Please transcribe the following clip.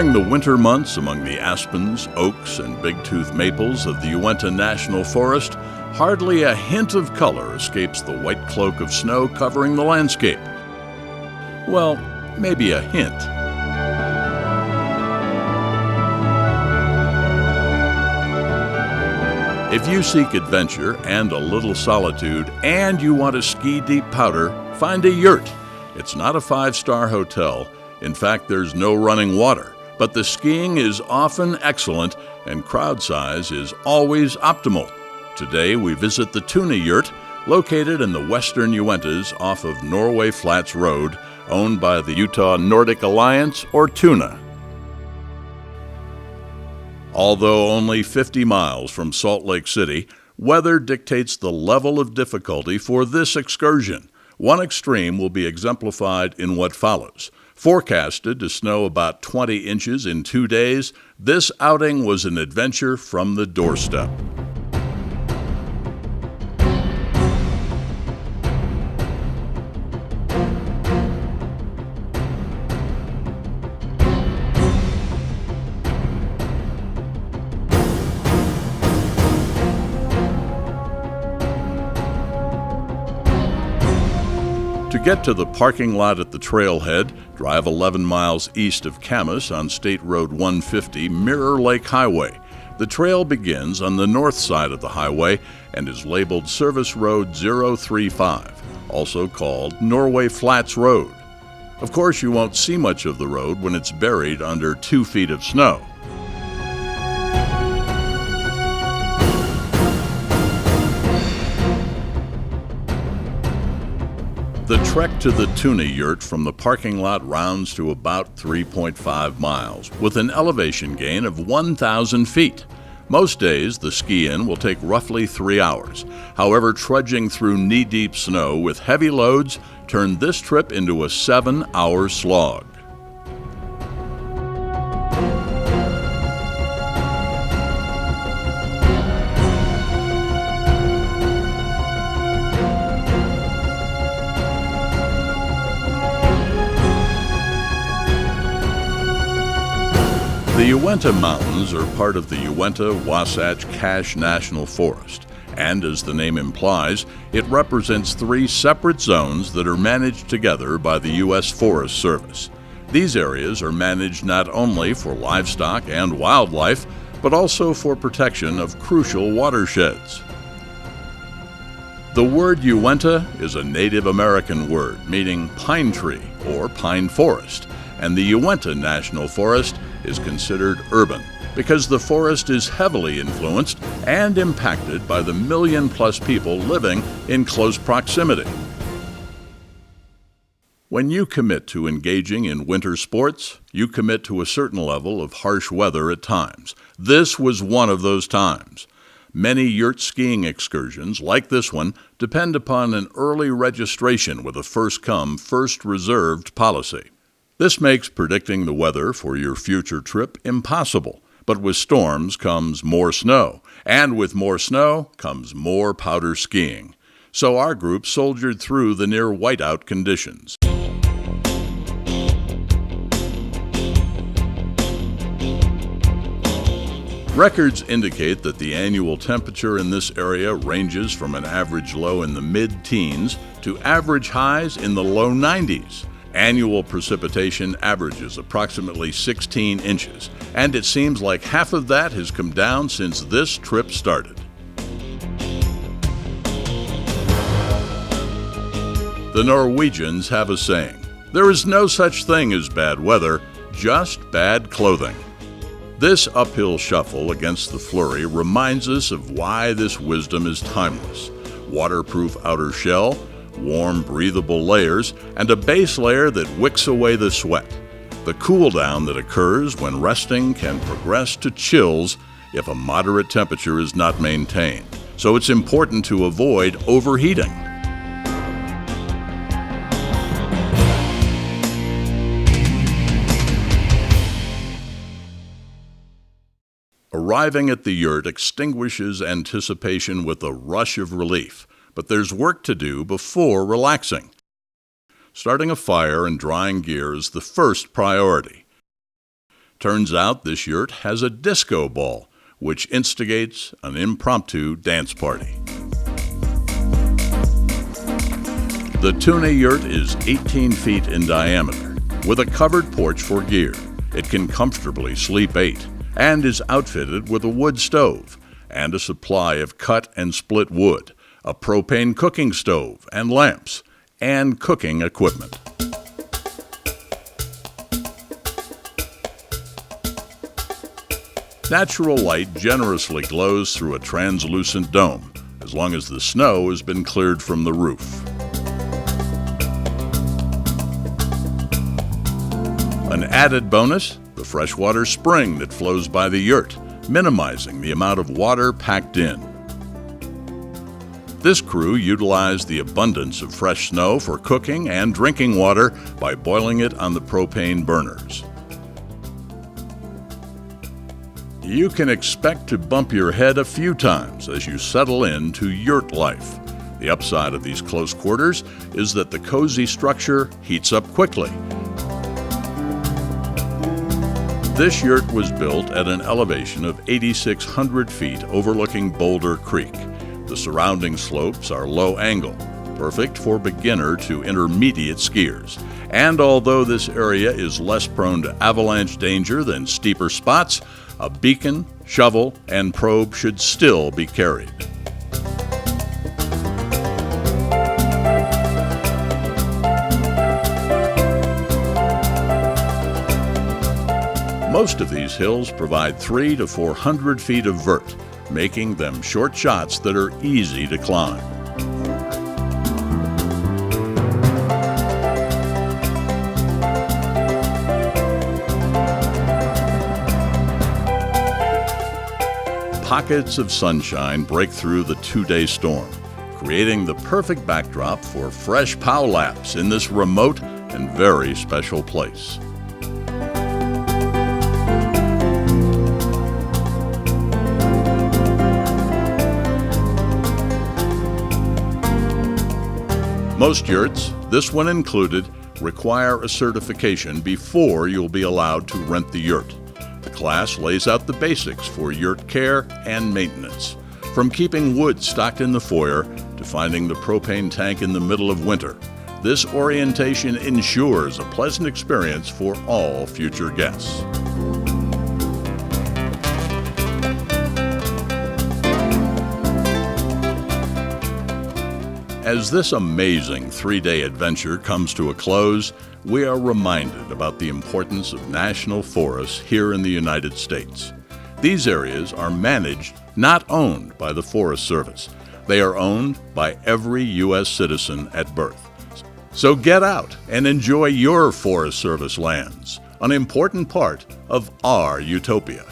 During the winter months among the aspens, oaks, and big-tooth maples of the Uinta National Forest, hardly a hint of color escapes the white cloak of snow covering the landscape. Well, maybe a hint. If you seek adventure and a little solitude, and you want a ski-deep powder, find a Yurt. It's not a five-star hotel. In fact, there's no running water, but the skiing is often excellent and crowd size is always optimal. Today, we visit the TUNA Yurt, located in the western Uintas off of Norway Flats Road, owned by the Utah Nordic Alliance, or TUNA. Although only 50 miles from Salt Lake City, weather dictates the level of difficulty for this excursion. One extreme will be exemplified in what follows. Forecasted to snow about 20 inches in 2 days, this outing was an adventure from the doorstep. To get to the parking lot at the trailhead, drive 11 miles east of Camas on State Road 150, Mirror Lake Highway. The trail begins on the north side of the highway and is labeled Service Road 035, also called Norway Flats Road. Of course, you won't see much of the road when it's buried under 2 feet of snow. The trek to the TUNA Yurt from the parking lot rounds to about 3.5 miles, with an elevation gain of 1,000 feet. Most days, the ski-in will take roughly 3 hours. However, trudging through knee-deep snow with heavy loads turned this trip into a 7-hour slog. The Uinta Mountains are part of the Uinta-Wasatch National Forest, and as the name implies, it represents 3 separate zones that are managed together by the U.S. Forest Service. These areas are managed not only for livestock and wildlife, but also for protection of crucial watersheds. The word Uinta is a Native American word meaning pine tree or pine forest, and the Uinta National Forest is considered urban because the forest is heavily influenced and impacted by the 1 million-plus people living in close proximity. When you commit to engaging in winter sports, you commit to a certain level of harsh weather at times. This was one of those times. Many yurt skiing excursions, like this one, depend upon an early registration with a first-come, first-reserved policy. This makes predicting the weather for your future trip impossible, but with storms comes more snow, and with more snow comes more powder skiing. So our group soldiered through the near whiteout conditions. Records indicate that the annual temperature in this area ranges from an average low in the mid-teens to average highs in the low 90s. Annual precipitation averages approximately 16 inches, and it seems like half of that has come down since this trip started. The Norwegians have a saying, "There is no such thing as bad weather, just bad clothing." This uphill shuffle against the flurry reminds us of why this wisdom is timeless. Waterproof outer shell, warm, breathable layers, and a base layer that wicks away the sweat. The cool down that occurs when resting can progress to chills if a moderate temperature is not maintained, so it's important to avoid overheating. Arriving at the yurt extinguishes anticipation with a rush of relief. But there's work to do before relaxing. Starting a fire and drying gear is the first priority. Turns out this yurt has a disco ball, which instigates an impromptu dance party. The TUNA yurt is 18 feet in diameter, with a covered porch for gear. It can comfortably sleep 8, and is outfitted with a wood stove and a supply of cut and split wood, a propane cooking stove and lamps, and cooking equipment. Natural light generously glows through a translucent dome, as long as the snow has been cleared from the roof. An added bonus, the freshwater spring that flows by the yurt, minimizing the amount of water packed in. This crew utilized the abundance of fresh snow for cooking and drinking water by boiling it on the propane burners. You can expect to bump your head a few times as you settle into yurt life. The upside of these close quarters is that the cozy structure heats up quickly. This yurt was built at an elevation of 8,600 feet overlooking Boulder Creek. The surrounding slopes are low angle, perfect for beginner to intermediate skiers. And although this area is less prone to avalanche danger than steeper spots, a beacon, shovel, and probe should still be carried. Most of these hills provide 300 to 400 feet of vert, making them short shots that are easy to climb. Pockets of sunshine break through the 2-day storm, creating the perfect backdrop for fresh pow laps in this remote and very special place. Most yurts, this one included, require a certification before you'll be allowed to rent the yurt. The class lays out the basics for yurt care and maintenance, from keeping wood stocked in the foyer to finding the propane tank in the middle of winter. This orientation ensures a pleasant experience for all future guests. As this amazing 3-day adventure comes to a close, we are reminded about the importance of national forests here in the United States. These areas are managed, not owned by the Forest Service. They are owned by every U.S. citizen at birth. So get out and enjoy your Forest Service lands, an important part of our Utopia.